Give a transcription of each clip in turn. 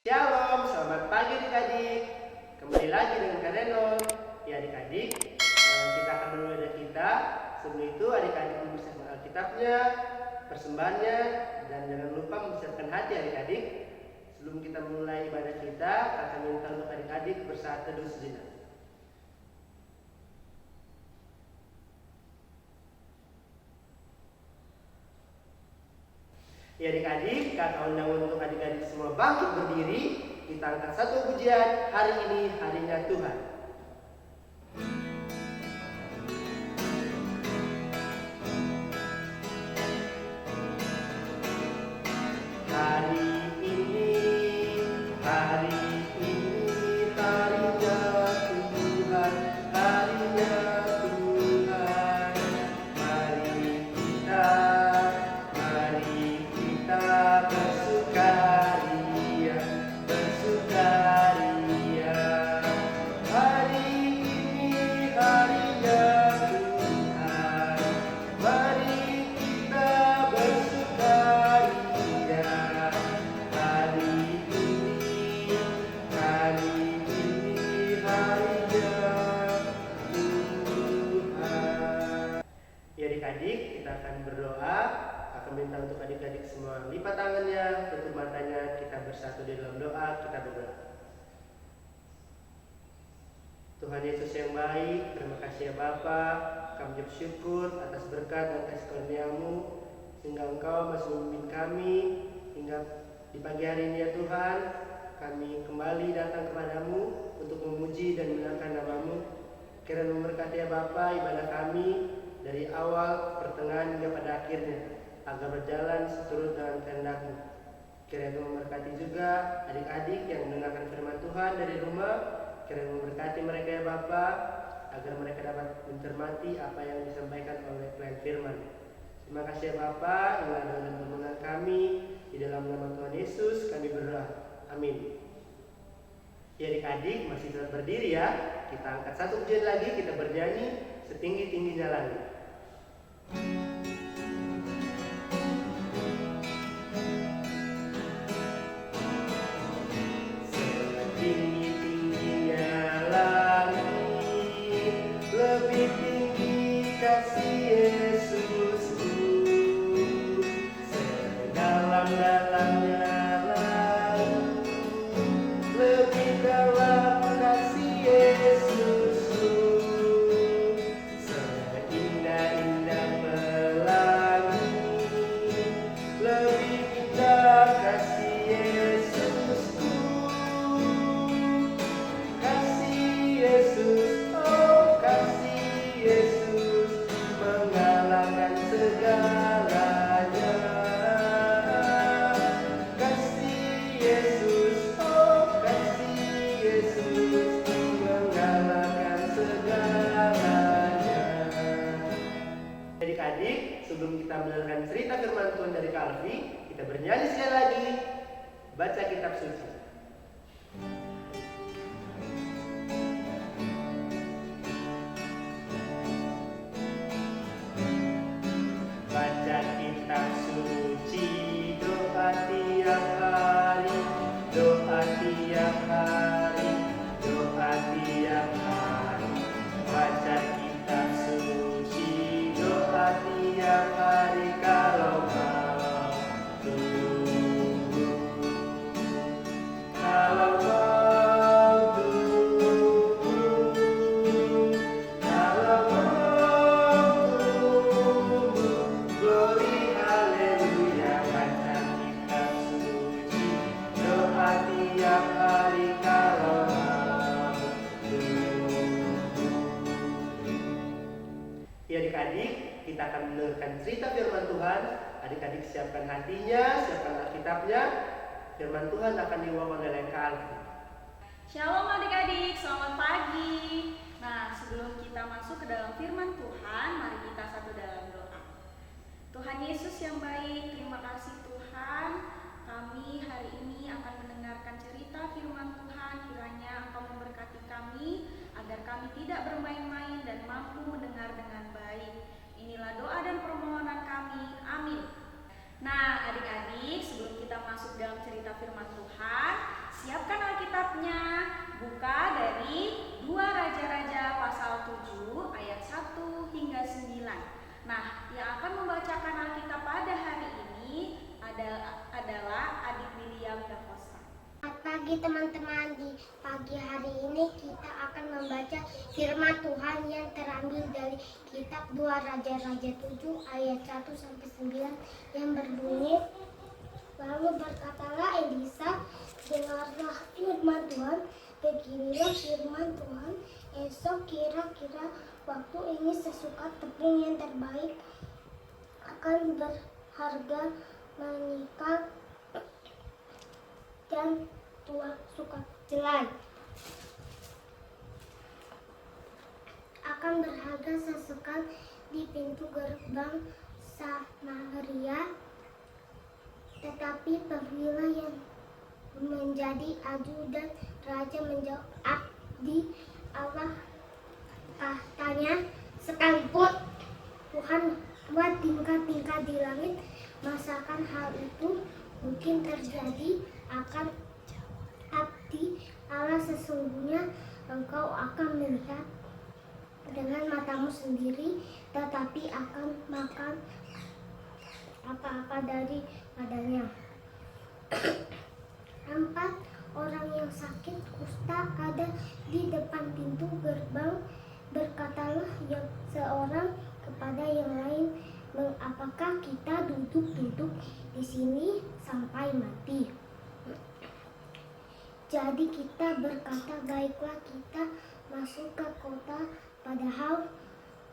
Shalom, selamat pagi adik-adik. Kembali lagi dengan Kak Renon. Ya adik-adik, kita akan memulai kita. Sebelum itu adik-adik mempersiapkan Alkitabnya, persembahannya, dan jangan lupa mempersiapkan hati adik-adik. Sebelum kita mulai ibadah kita, akan minta untuk adik-adik bersaat teduh sejenak. Ya adik-adik, kakak undang untuk adik-adik semua bangkit berdiri. Kita angkat satu pujian, hari ini harinya Tuhan. Adik-adik, kita akan berdoa. Akan minta untuk adik-adik semua lipat tangannya, tutup matanya, kita bersatu di dalam doa, kita berdoa. Tuhan Yesus yang baik, terima kasih ya Bapa. Kami bersyukur atas berkat dan kasih karunia-Mu, sehingga Engkau masih memimpin kami hingga di pagi hari ini ya Tuhan. Kami kembali datang kepadamu untuk memuji dan mengenalkan nama-Mu. Kiranya memberkati ya Bapa ibadah kami dari awal, pertengahan hingga pada akhirnya, agar berjalan seturut dengan kehendak-Mu. Kiranya memberkati juga adik-adik yang mendengarkan firman Tuhan dari rumah. Kiranya memberkati mereka ya Bapa, agar mereka dapat mencermati apa yang disampaikan oleh pelayan firman. Terima kasih ya Bapa, inilah doa dan permohonan kami. Di dalam nama Tuhan Yesus kami berdoa. Amin. Ya adik-adik, masih tetap berdiri ya. Kita angkat satu pujian lagi, kita bernyanyi setinggi-tingginya langit. Setinggi-tingginya langit, lebih tinggi kasih Yesusku. Sedalam-dalamnya laut, lebih dalam kasih Yesusku. Seindah-indah Mari sekali lagi baca kitab suci. Baca kitab suci, doa tiap hari, doa tiap hari, doa tiap hari. Baca kitab suci, doa tiap hari kalau mau tunggu. Kalau mau tunggu, kalau mau tunggu. Glory haleluya, baca kitab suci, doa tiap hari kalau mau tunggu. Ya adik-adik, kita akan mendengarkan cerita firman Tuhan. Adik-adik siapkan hatinya, siapkan Alkitabnya. Firman Tuhan akan dibawakan oleh Kak Alfi. Shalom adik-adik, selamat pagi. Nah, sebelum kita masuk ke dalam firman Tuhan, mari kita satu dalam doa. Tuhan Yesus yang baik, terima kasih Tuhan. Kami hari ini akan mendengarkan cerita firman Tuhan. Kiranya Engkau memberkati kami, agar kami tidak bermain-main dan mampu mendengar dengan baik. Inilah doa dan permohonan kami. Amin. Nah, adik-adik, sebelum kita masuk dalam cerita firman Tuhan, siapkan Alkitabnya, buka dari 2 Raja-Raja pasal 7 ayat 1 hingga 9. Nah, yang akan membacakan Alkitab pada hari ini adalah Adik William Dafosa. Selamat pagi teman-teman. Di pagi hari ini kita akan membaca firman Tuhan yang terambil dari kitab 2 Raja-Raja 7 ayat 1 sampai 9 yang berbunyi, lalu berkatalah Elisa, dengarlah firman Tuhan, beginilah firman Tuhan, esok kira-kira waktu ini sesukat tepung yang terbaik akan berharga menikah dan tua suka jelai akan berharga sesekal di pintu gerbang Samaria. Tetapi pergilah yang menjadi ajudan raja menjawab, abdi Allah katanya, sekalipun Tuhan buat tingkah-tingkah di langit, masakan hal itu mungkin terjadi akan abdi Allah. Sesungguhnya engkau akan melihat dengan matamu sendiri, tetapi akan makan apa-apa daripadanya. 4 orang yang sakit kusta ada di depan pintu gerbang. Berkatalah yang seorang kepada yang lain, apakah kita duduk-duduk di sini sampai mati? Jadi kita berkata, baiklah kita masuk ke kota, padahal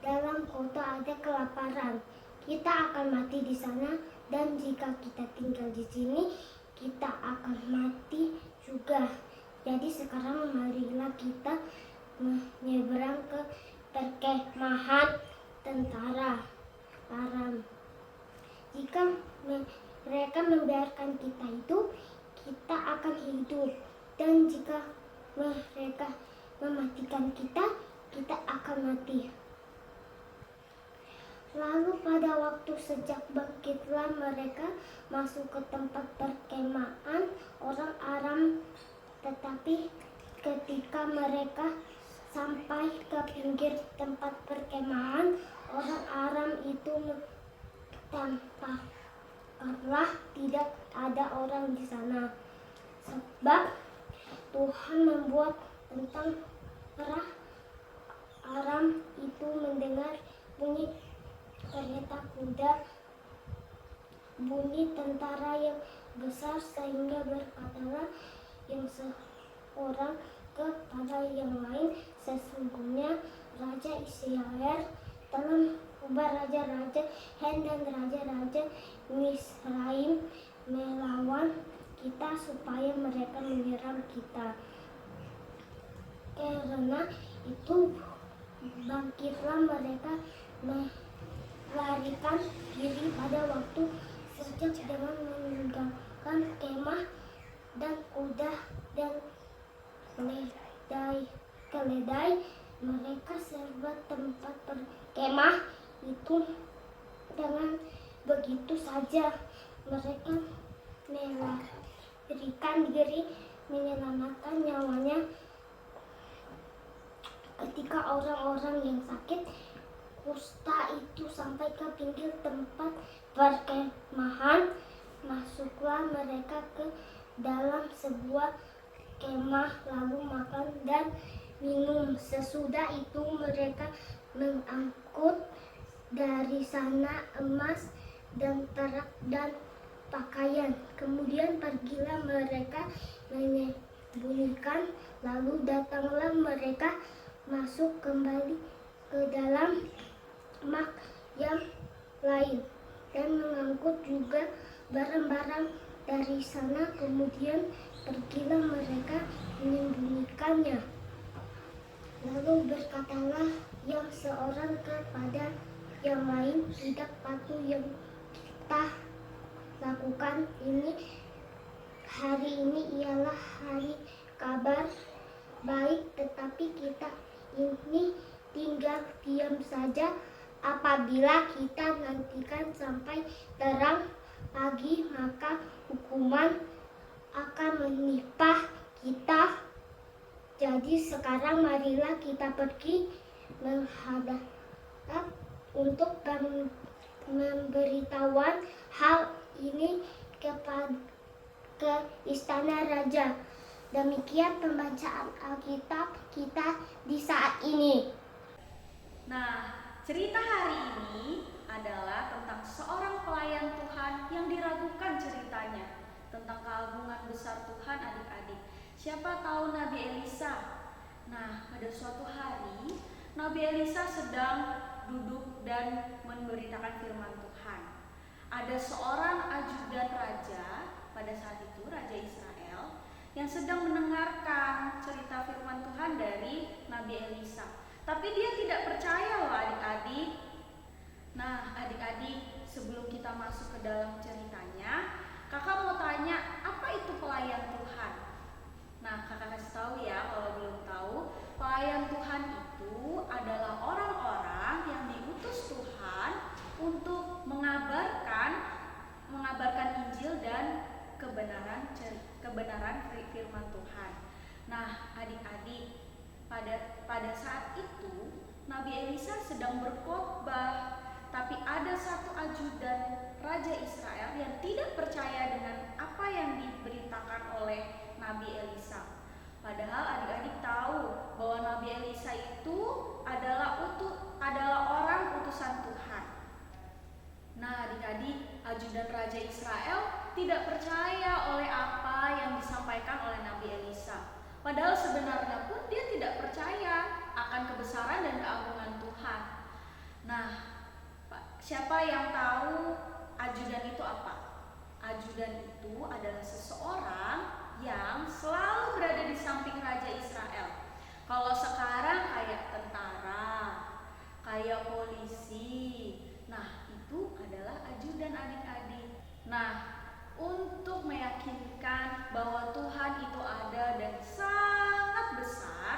dalam kota ada kelaparan. Kita akan mati di sana, dan jika kita tinggal di sini, kita akan mati juga. Jadi sekarang marilah kita menyeberang ke perkemahan tentara Aram. Jika mereka membiarkan kita itu, kita akan hidup. Dan jika mereka mematikan kita, kita akan mati. Lalu pada waktu sejak bangkitlah mereka masuk ke tempat perkemahan orang Aram. Tetapi ketika mereka sampai ke pinggir tempat perkemahan orang Aram itu, tampaklah tidak ada orang di sana, sebab Tuhan membuat tentara Aram itu mendengar bunyi kereta kuda, bunyi tentara yang besar, sehingga berkatalah yang seorang kepada yang lain, sesungguhnya Raja Israel telah mengubah raja-raja Hen dan raja-raja Misraim melawan kita supaya mereka menyerang kita. Karena itu bangkitlah mereka melarikan diri pada waktu sejak dengan meninggalkan kemah dan kuda dan keledai mereka serba tempat berkemah itu. Dengan begitu saja mereka melarikan diri menyelamatkan nyawanya ketika orang-orang yang sakit kusta itu sampai ke pinggir tempat perkemahan. Masuklah mereka ke dalam sebuah kemah lalu makan dan minum. Sesudah itu mereka mengangkut dari sana emas dan perak dan pakaian. Kemudian pergilah mereka menyembunyikan. Lalu datanglah mereka masuk kembali ke dalam kemah yang lain dan mengangkut juga barang-barang dari sana. Kemudian pergilah mereka menyembunyikannya. Lalu berkatalah yang seorang kepada yang lain, tidak patut yang kita lakukan ini. Hari ini ialah hari kabar baik, tetapi kita ini tinggal diam saja. Apabila kita nantikan sampai terang pagi, maka hukuman akan menimpa kita. Jadi sekarang marilah kita pergi menghadap untuk memberitahuan hal ini ke istana raja. Demikian pembacaan Alkitab kita di saat ini. Nah, cerita hari ini adalah tentang seorang pelayan Tuhan yang diragukan ceritanya, tentang keagungan besar Tuhan adik-adik. Siapa tahu Nabi Elisa? Nah, pada suatu hari Nabi Elisa sedang duduk dan memberitakan firman Tuhan. Ada seorang ajudan raja pada saat itu, Raja Israel, yang sedang mendengarkan cerita firman Tuhan dari Nabi Elisa. Tapi dia tidak percaya loh adik-adik. Nah adik-adik, sebelum kita masuk ke dalam ceritanya, kakak mau tanya, apa itu pelayan Tuhan? Nah kakak kasih tahu ya kalau belum tahu. Pelayan Tuhan itu adalah orang-orang yang diutus Tuhan untuk mengabarkan Injil dan kebenaran firman Tuhan. Nah adik-adik, pada saat itu Nabi Elisa sedang berkhotbah, tapi ada satu ajudan Raja Israel yang tidak percaya dengan apa yang diberitakan oleh Nabi Elisa. Padahal adik-adik tahu bahwa Nabi Elisa itu adalah orang utusan Tuhan. Nah adik-adik, ajudan Raja Israel tidak percaya oleh apa yang disampaikan oleh Nabi Elisa. Padahal sebenarnya pun dia tidak percaya akan kebesaran dan keagungan Tuhan. Nah, siapa yang tahu ajudan itu apa? Ajudan itu adalah seseorang yang selalu berada di samping Raja Israel. Kalau sekarang kayak tentara, kayak polisi, nah itu adalah ajudan adik-adik. Nah, untuk meyakinkan bahwa Tuhan itu ada dan sangat besar,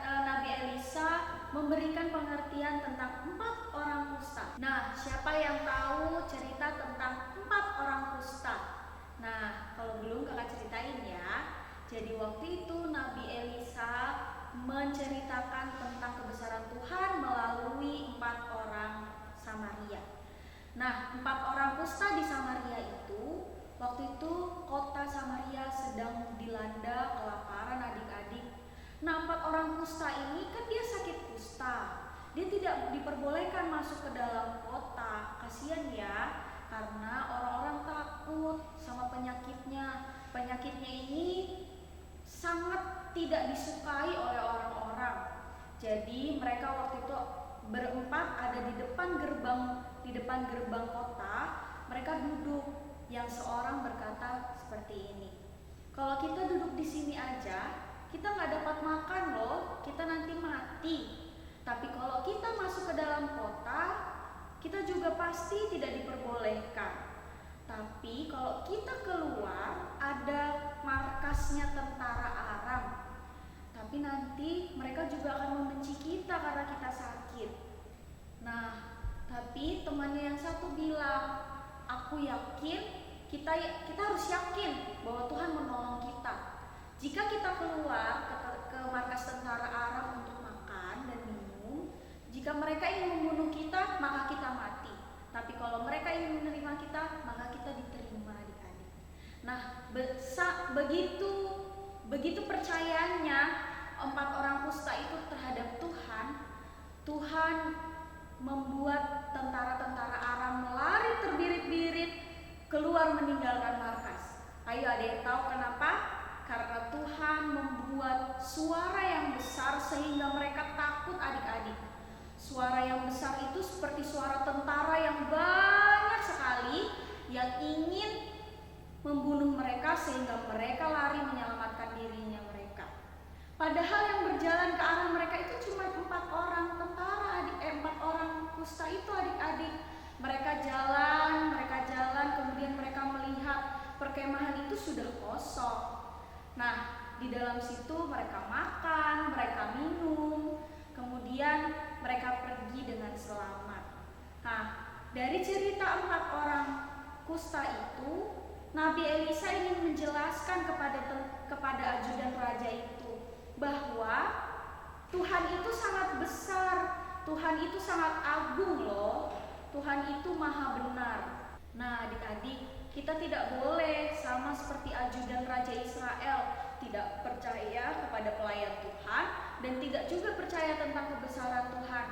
Nabi Elisa memberikan pengertian tentang 4 orang kusta. Nah, siapa yang tahu cerita tentang 4 orang kusta? Nah, kalau belum kakak ceritain ya. Jadi waktu itu Nabi Elisa menceritakan tentang kebesaran Tuhan melalui 4 orang Samaria. Nah, 4 orang kusta di Samaria itu, waktu itu kota Samaria sedang dilanda kelaparan adik-adik. Nah, 4 orang kusta ini kan dia sakit kusta. Dia tidak diperbolehkan masuk ke dalam kota. Kasihan ya, karena orang-orang takut sama penyakitnya. Penyakitnya ini sangat tidak disukai oleh orang-orang. Jadi mereka waktu itu berempat ada di depan gerbang kota. Mereka duduk. Yang seorang berkata seperti ini, kalau kita duduk di sini aja, kita nggak dapat makan loh, kita nanti mati. Tapi kalau kita masuk ke dalam kota, kita juga pasti tidak diperbolehkan. Tapi kalau kita keluar, ada markasnya tentara Aram. Tapi nanti mereka juga akan membenci kita karena kita sakit. Nah, tapi temannya yang satu bilang, aku yakin, kita harus yakin bahwa Tuhan menolong kita. Jika kita keluar ke markas tentara Aram untuk makan dan minum, jika mereka ingin membunuh kita, maka kita mati. Tapi kalau mereka ingin menerima kita, maka kita diterima, adik-adik. Nah, begitu percayaannya 4 orang kusta itu terhadap Tuhan, Tuhan membuat tentara-tentara Aram lari terbirit-birit keluar meninggalkan markas. Ayo adik, tahu kenapa? Karena Tuhan membuat suara yang besar sehingga mereka takut, adik-adik. Suara yang besar itu seperti suara tentara yang banyak sekali yang ingin membunuh mereka sehingga mereka lari menyelamatkan dirinya mereka. Padahal yang berjalan ke arah mereka itu cuma 4 orang tentara, 4 orang kusta itu, adik-adik. Mereka jalan, kemudian mereka melihat perkemahan itu sudah kosong. Nah, di dalam situ mereka makan, mereka minum, kemudian mereka pergi dengan selamat. Nah, dari cerita 4 orang kusta itu, Nabi Elisa ingin menjelaskan kepada ajudan raja itu bahwa Tuhan itu sangat besar, Tuhan itu sangat agung loh, Tuhan itu maha benar. Nah, adik-adik, kita tidak boleh sama seperti ajudan Raja Israel, tidak percaya kepada pelayan Tuhan dan tidak juga percaya tentang kebesaran Tuhan.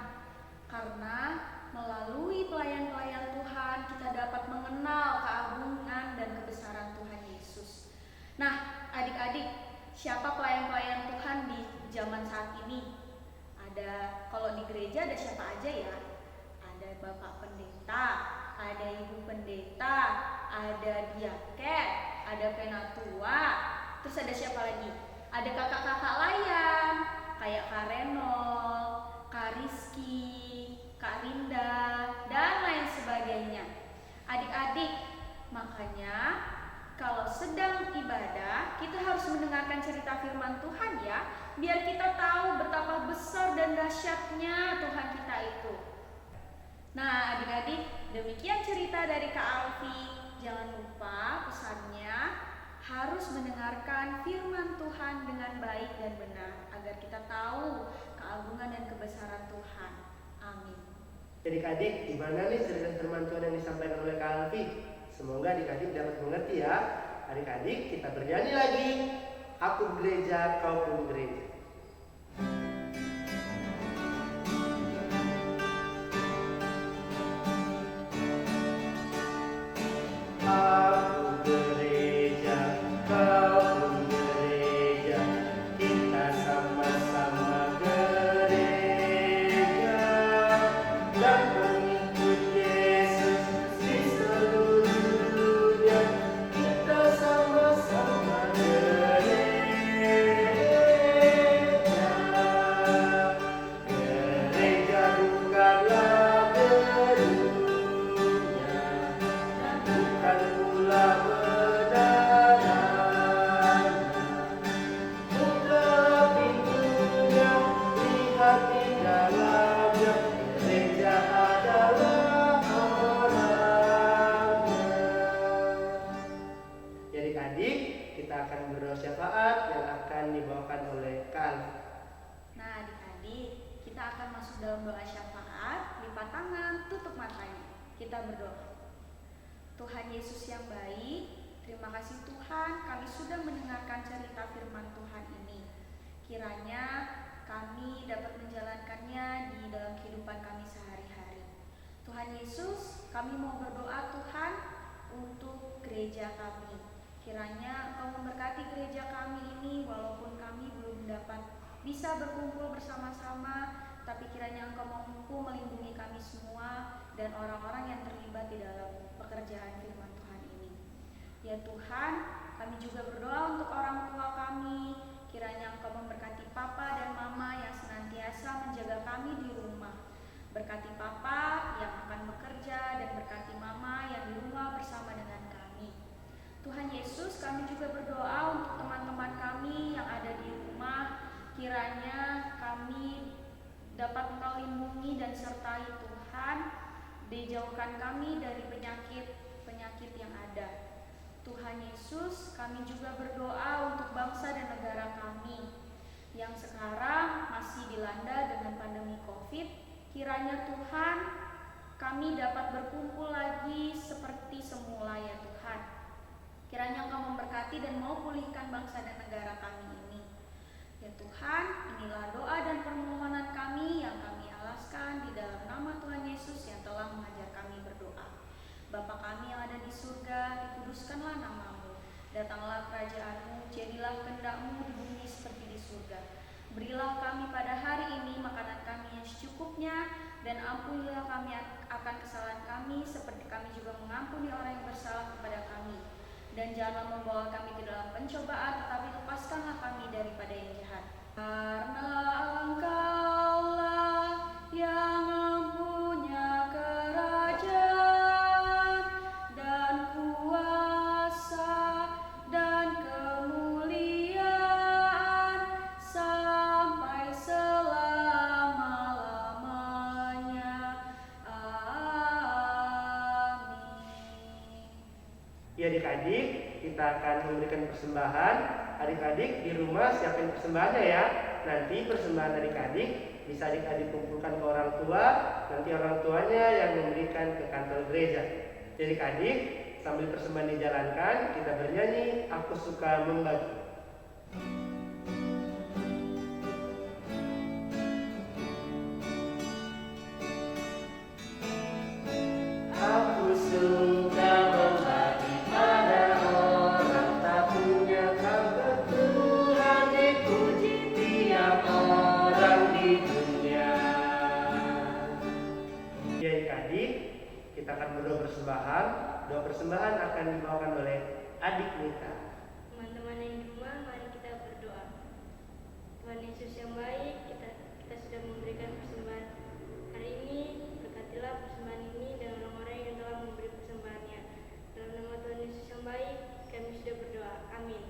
Karena melalui pelayan-pelayan Tuhan kita dapat mengenal keagungan dan kebesaran Tuhan Yesus. Nah, adik-adik, siapa pelayan-pelayan Tuhan di zaman saat ini? Kalau di gereja ada siapa aja ya? Ada Bapak Pendeta, ada Ibu Pendeta, ada diaken, ada penatua, terus ada siapa lagi? Ada kakak-kakak layan, kayak Kak Renol, Kak Rizky, Kak Rinda, dan lain sebagainya. Adik-adik, makanya kalau sedang ibadah, kita harus mendengarkan cerita firman Tuhan ya, biar kita tahu betapa besar dan dahsyatnya Tuhan kita itu. Nah, adik-adik, demikian cerita dari Kak Alfi. Jangan lupa pesannya harus mendengarkan firman Tuhan dengan baik dan benar agar kita tahu keagungan dan kebesaran Tuhan. Amin. Adik-adik, gimana nih cerita firman Tuhan yang disampaikan oleh Kak Alfi? Semoga adik-adik dapat mengerti ya. Adik-adik, kita bernyanyi lagi. Aku gereja, kau pun gereja. Aku gereja, kau pun gereja, kita sama-sama gereja dan mengikut Yesus di seluruh dunia. Kita sama-sama gereja. Gereja bukanlah gedungnya, bukan pula menaranya. Buka pintunya, lihat di dalamnya. Gereja adalah orangnya. Ya adik-adik, kita akan berdoa syafaat yang akan dibawakan oleh Kak. Nah, adik-adik, kita akan masuk dalam doa syafaat, lipat tangan, tutup matanya. Kita berdoa. Tuhan Yesus yang baik, terima kasih Tuhan, kami sudah mendengarkan cerita firman Tuhan ini. Kiranya kami dapat menjalankannya di dalam kehidupan kami sehari-hari. Tuhan Yesus, kami mau berdoa Tuhan untuk gereja kami. Kiranya Engkau memberkati gereja kami ini walaupun kami belum dapat bisa berkumpul bersama-sama, tapi kiranya Engkau mampu melindungi kami semua dan orang-orang yang terlibat di dalam pekerjaan firman Tuhan ini. Ya Tuhan, kami juga berdoa untuk orang tua kami. Kiranya Engkau memberkati Papa dan Mama yang senantiasa menjaga kami di rumah. Berkati Papa yang akan bekerja dan berkati Mama yang di rumah bersama dengan kami. Tuhan Yesus, kami juga berdoa untuk teman-teman kami yang ada di rumah. Kiranya kami dapat Engkau lindungi dan sertai Tuhan, dijauhkan kami dari penyakit yang ada. Tuhan Yesus, kami juga berdoa untuk bangsa dan negara kami yang sekarang masih dilanda dengan pandemi COVID. Kiranya Tuhan, kami dapat berkumpul lagi seperti semula ya Tuhan. Kiranya Engkau memberkati dan mau pulihkan bangsa dan negara kami ini. Ya Tuhan, inilah doa dan permohonan kami yang kami alaskan di dalam nama Tuhan Yesus yang telah mengajar kami berdoa. Bapa kami yang ada di surga, dikuduskanlah nama-Mu. Datanglah kerajaan-Mu, jadilah kehendak-Mu di bumi seperti di surga. Berilah kami pada hari ini makanan kami yang secukupnya, dan ampunilah kami akan kesalahan kami, seperti kami juga mengampuni orang yang bersalah kepada kami. Dan janganlah membawa kami ke dalam pencobaan, tetapi lepaskanlah kami daripada yang jahat. Karena Engkaulah yang mempunyai kerajaan dan kuasa dan kemuliaan sampai selama-lamanya. Amin. Ya adik-adik, kita akan memberikan persembahan. Adik-adik di rumah siapin persembahannya ya. Nanti persembahan adik-adik bisa adik-adik kumpulkan ke orang tua. Nanti orang tuanya yang memberikan ke kantor gereja. Jadi adik, sambil persembahan dijalankan, kita bernyanyi Aku Suka Membagi. Aku suka membagi pada orang tak punya kabar, Tuhan dipuji tiap orang di dunia. Ya adik-adik, kita akan berdoa persembahan. Doa persembahan akan dibawakan oleh adik Mita. Teman-teman yang di rumah, mari kita berdoa. Tuhan Yesus yang baik, kita sudah memberikan persembahan hari ini. Berkatilah persembahan ini dan orang-orang yang telah memberi persembahannya. Dalam nama Tuhan Yesus yang baik, kami sudah berdoa. Amin.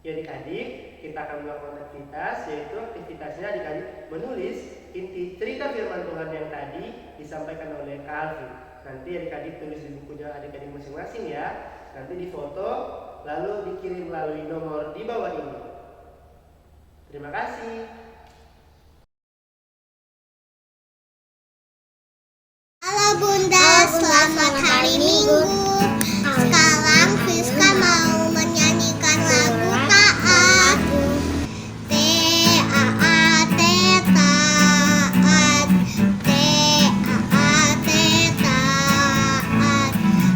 Ya adik-adik, kita akan melakukan aktivitas, yaitu aktivitasnya adik-adik menulis inti cerita firman Tuhan yang tadi disampaikan oleh Kak Alvin. Nanti adik-adik tulis di bukunya adik-adik masing-masing ya. Nanti difoto, lalu dikirim melalui nomor di bawah ini. Terima kasih. Halo Bunda, selamat hari Minggu. Sekarang Friska mau menyanyikan lagu Taat. T-A-A-T taat, T-A-A-T taat.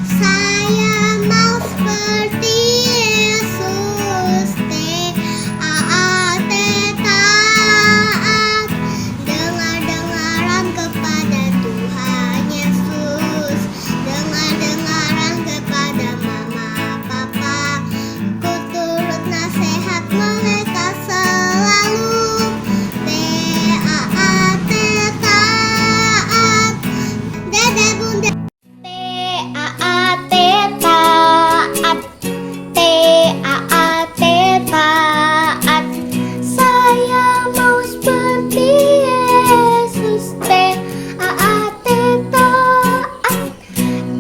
Saya mau seperti Yesus. T-A-A-T taat. Dengar-dengaran kepada Tuhan Yesus. Dengar-dengaran kepada Mama Papa. Ku turut nasihat mereka selalu. T-A-A-T taat. Dede Bunda. T-A-A-T taat. T-A-A-T taat. Saya mau seperti Yesus. T-A-A-T taat.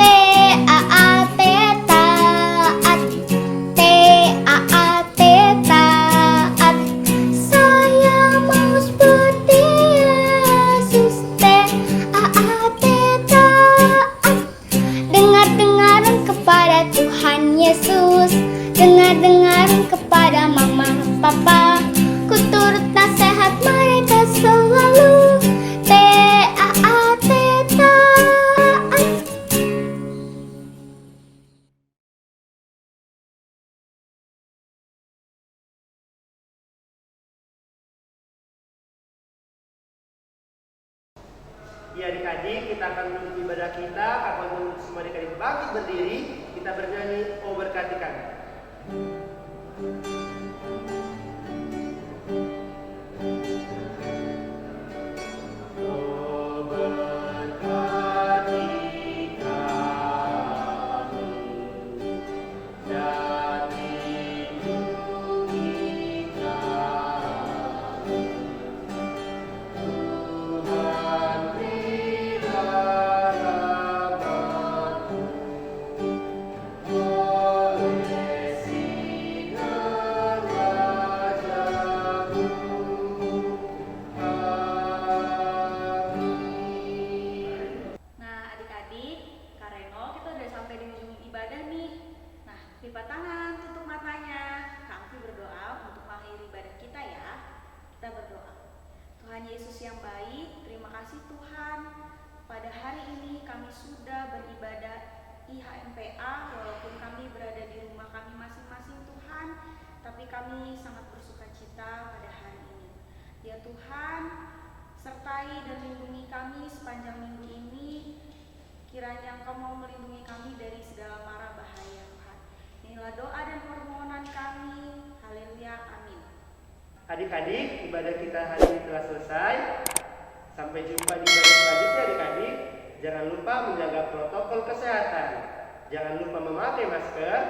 T-A-A-T taat. T-A-A-T taat. Saya mau seperti Yesus. T-A-A-T taat. Dengar-dengaran kepada Tuhan Yesus. Dengar-dengaran kepada Mama Papa. Ku turut nasihat mereka selalu. T-A-A-T taat. Ya adik-adik, kita akan menutup ibadah kita. Akan menutup semua adik-adik bangkit berdiri. Kita bernyanyi Oh Berkati Kami. Oh berkati buka tangan, tutup matanya. Kami berdoa untuk mengakhiri ibadah kita ya. Kita berdoa. Tuhan Yesus yang baik, terima kasih Tuhan. Pada hari ini kami sudah beribadah IHMPA walaupun kami berada di rumah kami masing-masing Tuhan, tapi kami sangat bersuka cita pada hari ini. Ya Tuhan, sertai dan lindungi kami sepanjang minggu ini. Kiranya Engkau mau melindungi kami dari segala mara bahaya Tuhan. Inilah doa dan permohonan kami. Haleluya, amin. Adik-adik, ibadah kita hari ini telah selesai. Sampai jumpa di ibadah selanjutnya adik-adik. Jangan lupa menjaga protokol kesehatan. Jangan lupa memakai masker.